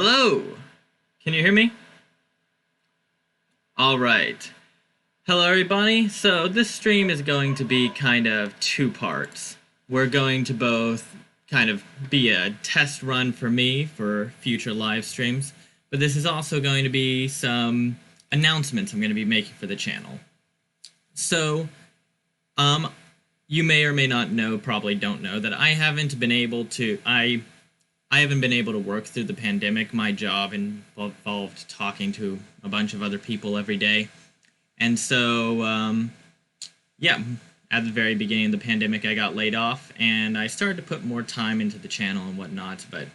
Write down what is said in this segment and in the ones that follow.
Hello! Can you hear me? Alright. Hello everybody. So this stream is going to be kind of two parts. We're going to both kind of be a test run for me for future live streams, but this is also going to be some announcements I'm going to be making for the channel. So, you may or may not know, probably don't know, that I haven't been able to work through the pandemic. My job involved talking to a bunch of other people every day. And so, yeah, at the very beginning of the pandemic, I got laid off, and I started to put more time into the channel and whatnot, but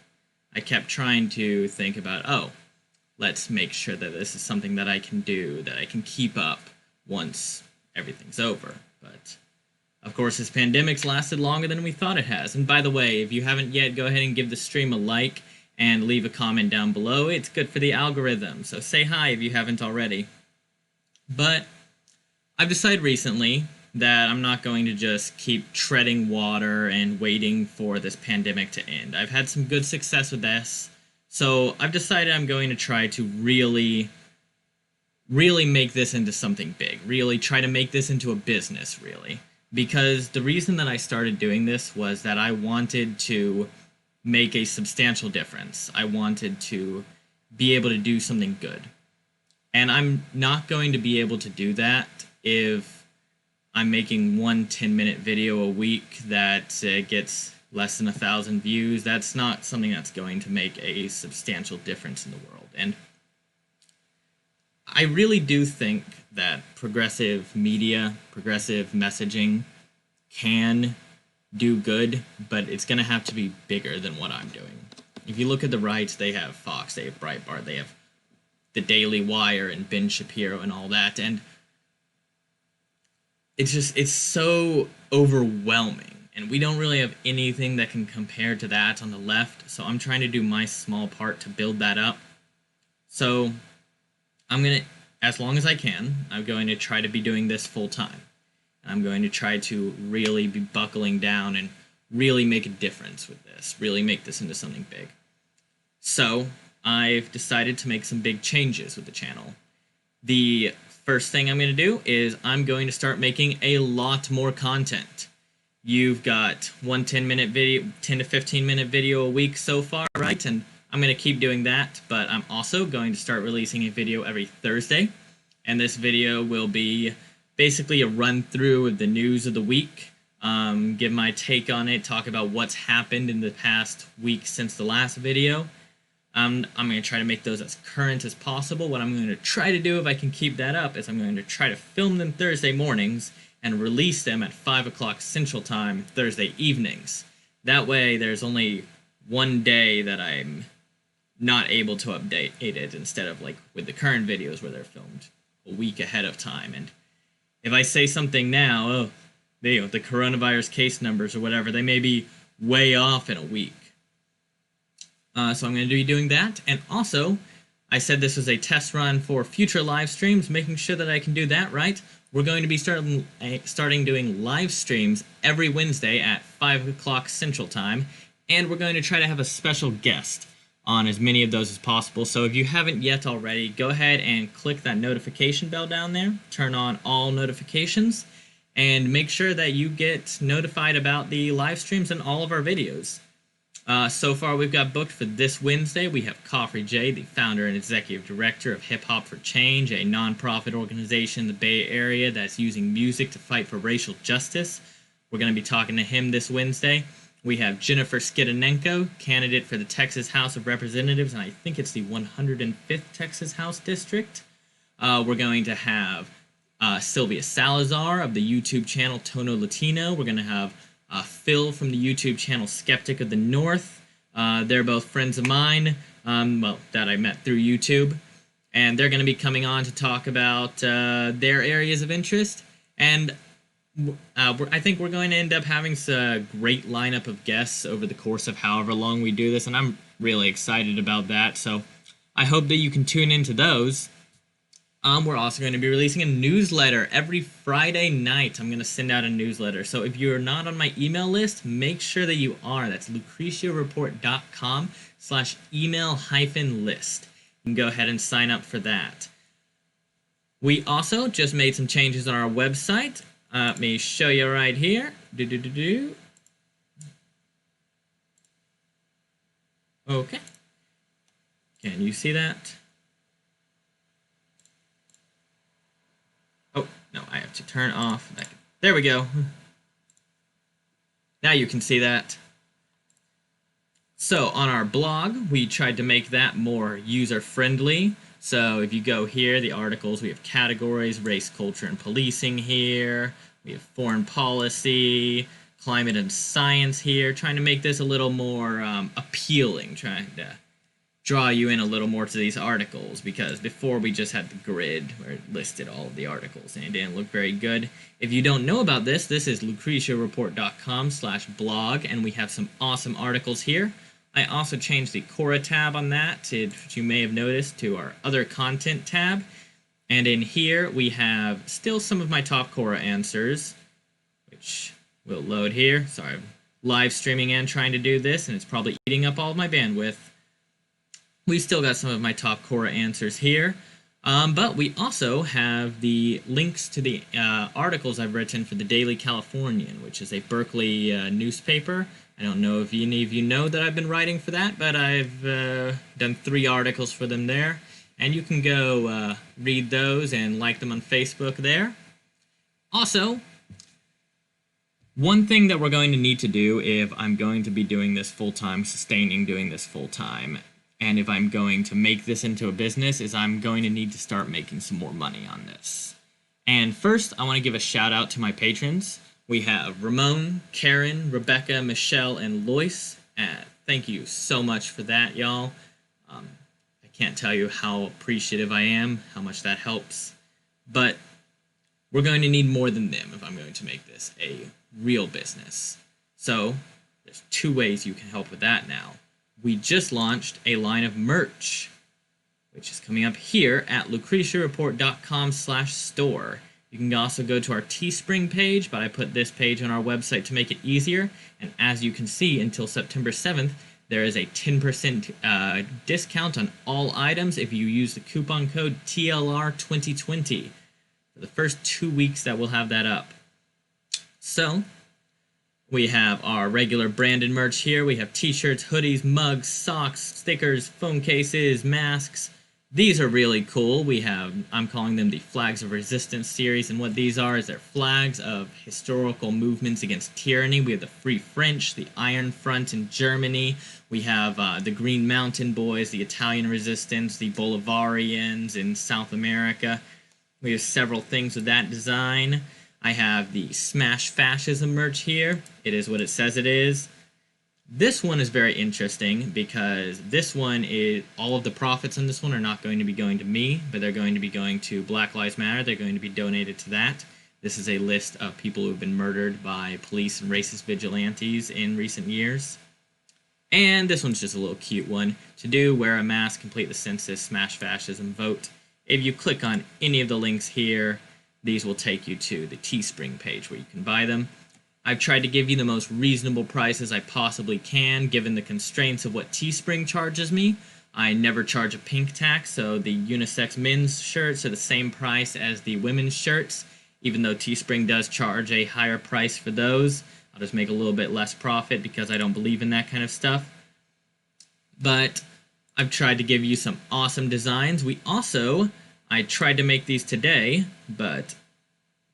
I kept trying to think about, let's make sure that this is something that I can do, that I can keep up once everything's over. But of course, this pandemic's lasted longer than we thought it has. And by the way, if you haven't yet, go ahead and give the stream a like and leave a comment down below. It's good for the algorithm, so say hi if you haven't already. But I've decided recently that I'm not going to just keep treading water and waiting for this pandemic to end. I've had some good success with this, so I've decided I'm going to try to really make this into something big. Really try to make this into a business, really. Because the reason that I started doing this was that I wanted to make a substantial difference. I wanted to be able to do something good. And I'm not going to be able to do that if I'm making one 10-minute video a week that gets less than 1,000 views. That's not something that's going to make a substantial difference in the world. And I really do think that progressive media, progressive messaging can do good, but it's going to have to be bigger than what I'm doing. If you look at the right, they have Fox, they have Breitbart, they have the Daily Wire and Ben Shapiro and all that, and it's so overwhelming, and we don't really have anything that can compare to that on the left, so I'm trying to do my small part to build that up. So I'm going to, as long as I can, I'm going to try to be doing this full time. I'm going to try to really be buckling down and really make a difference with this, really make this into something big. So I've decided to make some big changes with the channel. The first thing I'm going to do is I'm going to start making a lot more content. You've got one 10-minute video, 10 to 15-minute video a week so far, right? And I'm going to keep doing that, but I'm also going to start releasing a video every Thursday, and this video will be basically a run-through of the news of the week, give my take on it, talk about what's happened in the past week since the last video. I'm going to try to make those as current as possible. What I'm going to try to do, if I can keep that up, is I'm going to try to film them Thursday mornings and release them at 5 o'clock Central Time Thursday evenings. That way, there's only one day that I'm not able to update it, instead of like with the current videos where they're filmed a week ahead of time. And if I say something now, the coronavirus case numbers or whatever, they may be way off in a week. So I'm going to be doing that. And also, I said this was a test run for future live streams, making sure that I can do that right. We're going to be starting doing live streams every Wednesday at 5 o'clock Central Time, and we're going to try to have a special guest on as many of those as possible. So if you haven't yet already, go ahead and click that notification bell down there, turn on all notifications, and make sure that you get notified about the live streams and all of our videos. So far, we've got booked for this Wednesday. We have Coffrey J, the founder and executive director of Hip Hop for Change, a nonprofit organization in the Bay Area that's using music to fight for racial justice. We're going to be talking to him this Wednesday. We have Jennifer Skidonenko, candidate for the Texas House of Representatives, and I think it's the 105th Texas House District. We're going to have Sylvia Salazar of the YouTube channel Tono Latino. We're going to have Phil from the YouTube channel Skeptic of the North. They're both friends of mine, that I met through YouTube. And they're going to be coming on to talk about their areas of interest. And I think we're going to end up having a great lineup of guests over the course of however long we do this, and I'm really excited about that, so I hope that you can tune into those. We're also going to be releasing a newsletter every Friday night. I'm going to send out a newsletter. So if you're not on my email list, make sure that you are. That's lucretiareport.com/email-list. You can go ahead and sign up for that. We also just made some changes on our website. Let me show you right here. Okay. Can you see that? Oh, no, I have to turn off. There we go. Now you can see that. So on our blog, we tried to make that more user-friendly. So if you go here, the articles, we have categories, race, culture, and policing here. We have foreign policy, climate and science here, trying to make this a little more appealing, trying to draw you in a little more to these articles, because before we just had the grid where it listed all of the articles and it didn't look very good. If you don't know about this, this is lucretiareport.com/blog, and we have some awesome articles here. I also changed the Quora tab on that, which you may have noticed, to our other content tab. And in here, we have still some of my top Quora answers, which will load here. Sorry, I'm live streaming and trying to do this, and it's probably eating up all of my bandwidth. We still got some of my top Quora answers here, but we also have the links to the articles I've written for the Daily Californian, which is a Berkeley newspaper. I don't know if any of you know that I've been writing for that, but I've done 3 articles for them there, and you can go read those and like them on Facebook there. Also, one thing that we're going to need to do if I'm going to be doing this full-time, sustaining doing this full-time, and if I'm going to make this into a business, is I'm going to need to start making some more money on this. And first, I want to give a shout out to my patrons. We have Ramon, Karen, Rebecca, Michelle, and Lois. Thank you so much for that, y'all. I can't tell you how appreciative I am, how much that helps. But we're going to need more than them if I'm going to make this a real business. So there's 2 ways you can help with that now. We just launched a line of merch, which is coming up here at lucretiareport.com/store. You can also go to our Teespring page, but I put this page on our website to make it easier. And as you can see, until September 7th, there is a 10% discount on all items if you use the coupon code TLR2020 for the first 2 weeks that we'll have that up. So we have our regular branded merch here. We have t-shirts, hoodies, mugs, socks, stickers, phone cases, masks. These are really cool. We have, I'm calling them the Flags of Resistance series, and what these are is they're flags of historical movements against tyranny. We have the Free French, the Iron Front in Germany. We have the Green Mountain Boys, the Italian Resistance, the Bolivarians in South America. We have several things with that design. I have the Smash Fascism merch here. It is what it says it is. This one is very interesting because this one is, all of the profits on this one are not going to be going to me, but they're going to be going to Black Lives Matter. They're going to be donated to that. This is a list of people who have been murdered by police and racist vigilantes in recent years. And this one's just a little cute one. To do, wear a mask, complete the census, smash fascism, vote. If you click on any of the links here, these will take you to the Teespring page where you can buy them. I've tried to give you the most reasonable prices I possibly can, given the constraints of what Teespring charges me. I never charge a pink tax, so the unisex men's shirts are the same price as the women's shirts. Even though Teespring does charge a higher price for those, I'll just make a little bit less profit because I don't believe in that kind of stuff. But I've tried to give you some awesome designs. I tried to make these today, but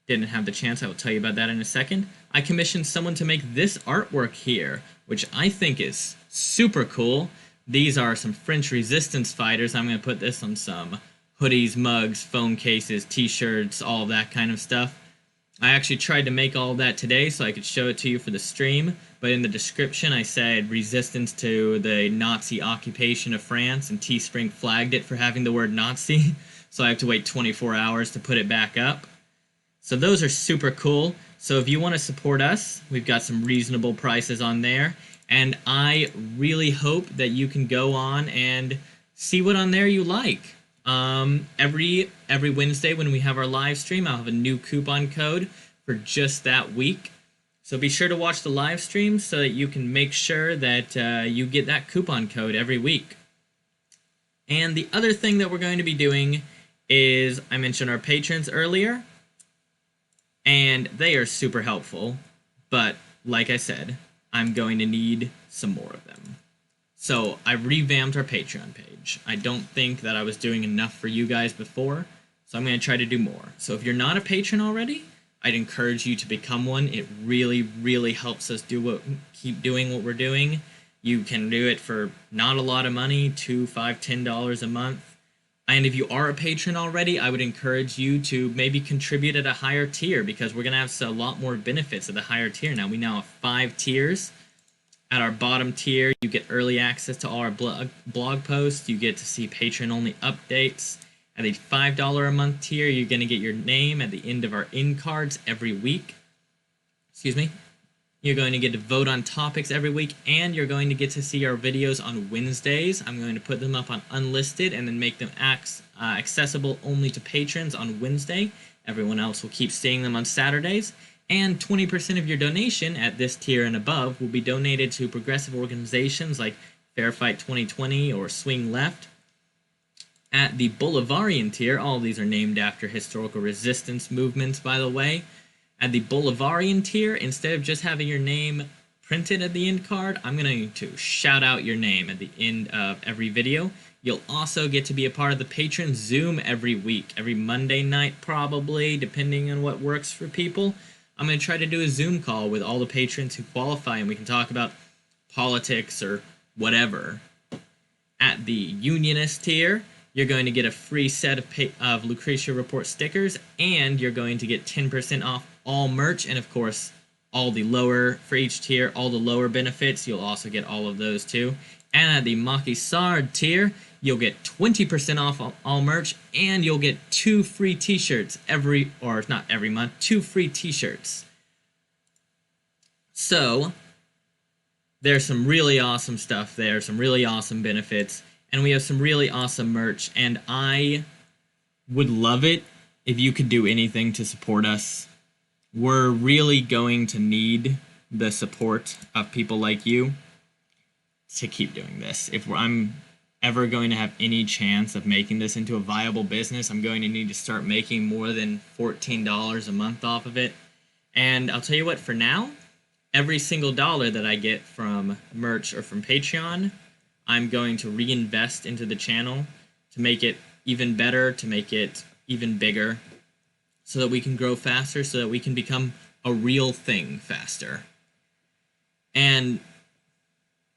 didn't have the chance. I will tell you about that in a second. I commissioned someone to make this artwork here, which I think is super cool. These are some French resistance fighters. I'm going to put this on some hoodies, mugs, phone cases, t-shirts, all that kind of stuff. I actually tried to make all of that today so I could show it to you for the stream, but in the description I said resistance to the Nazi occupation of France, and Teespring flagged it for having the word Nazi, so I have to wait 24 hours to put it back up. So those are super cool. So if you want to support us, we've got some reasonable prices on there. And I really hope that you can go on and see what on there you like. Every Wednesday when we have our live stream, I'll have a new coupon code for just that week. So be sure to watch the live stream so that you can make sure that you get that coupon code every week. And the other thing that we're going to be doing is, I mentioned our patrons earlier, and they are super helpful, but like I said, I'm going to need some more of them. So I revamped our Patreon page. I don't think that I was doing enough for you guys before, so I'm going to try to do more. So if you're not a patron already, I'd encourage you to become one. It really, really helps us keep doing what we're doing. You can do it for not a lot of money, $2, $5, $10 a month. And if you are a patron already, I would encourage you to maybe contribute at a higher tier, because we're going to have a lot more benefits at the higher tier now. We now have 5 tiers. At our bottom tier, you get early access to all our blog posts. You get to see patron-only updates. At the $5 a month tier, you're going to get your name at the end of our end cards every week. Excuse me. You're going to get to vote on topics every week, and you're going to get to see our videos on Wednesdays. I'm going to put them up on unlisted and then make them accessible only to patrons on Wednesday. Everyone else will keep seeing them on Saturdays. And 20% of your donation at this tier and above will be donated to progressive organizations like Fair Fight 2020 or Swing Left. At the Bolivarian tier, all of these are named after historical resistance movements, by the way. At the Bolivarian tier, instead of just having your name printed at the end card, I'm going to shout out your name at the end of every video. You'll also get to be a part of the patron Zoom every week, every Monday night probably, depending on what works for people. I'm going to try to do a Zoom call with all the patrons who qualify, and we can talk about politics or whatever. At the Unionist tier, you're going to get a free set of Lucretia Report stickers, and you're going to get 10% off all merch, and of course, all the lower, for each tier, all the lower benefits, you'll also get all of those too. And at the Maki Sard tier, you'll get 20% off all merch, and you'll get 2 free t-shirts not every month, 2 free t-shirts. So, there's some really awesome stuff there, some really awesome benefits, and we have some really awesome merch, and I would love it if you could do anything to support us. We're really going to need the support of people like you to keep doing this. If I'm ever going to have any chance of making this into a viable business, I'm going to need to start making more than $14 a month off of it. And I'll tell you what, for now, every single dollar that I get from merch or from Patreon, I'm going to reinvest into the channel to make it even better, to make it even bigger, so that we can grow faster, so that we can become a real thing faster. And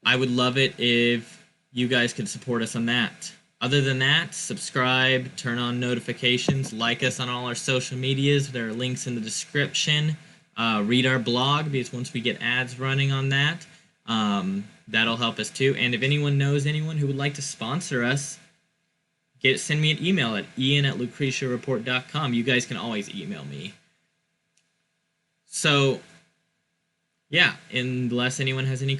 I would love it if you guys could support us on that. Other than that, subscribe, turn on notifications, like us on all our social medias. There are links in the description. Read our blog, because once we get ads running on that, that'll help us too. And if anyone knows anyone who would like to sponsor us, send me an email at ian@lucretiareport.com. You guys can always email me. So, yeah, unless anyone has any